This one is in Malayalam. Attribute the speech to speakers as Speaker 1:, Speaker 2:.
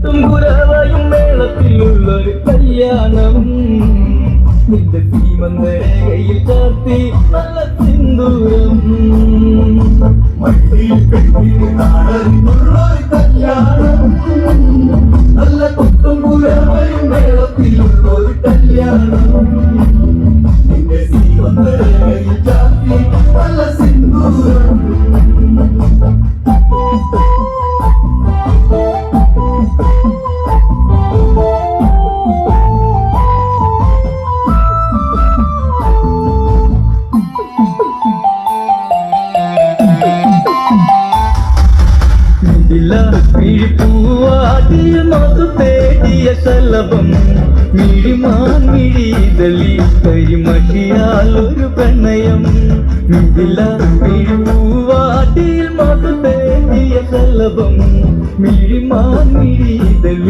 Speaker 1: കുരവയും മേളത്തിലുള്ളൊരു കല്യാണം നിന്റെ തീമന്തരകയിൽ ചാർത്തി നല്ല സിന്ദൂരം കല്യാണം നല്ല കൊട്ടും കുരവയും മേളത്തിലുള്ളൊരു കല്യാണം നിന്റെ തീമന്തരകയിൽ ചാർത്തി നല്ല സിന്ദൂരം പൂവാടിയ മധു തേടിയ ശലഭം മിഴിമാൻ മിഴിതലി കരിമഷിയാൽ ഒരു പ്രണയം പൂവാടിയിൽ മധു തേടിയ ശലഭം മിഴിമാൻ മിഴിതലി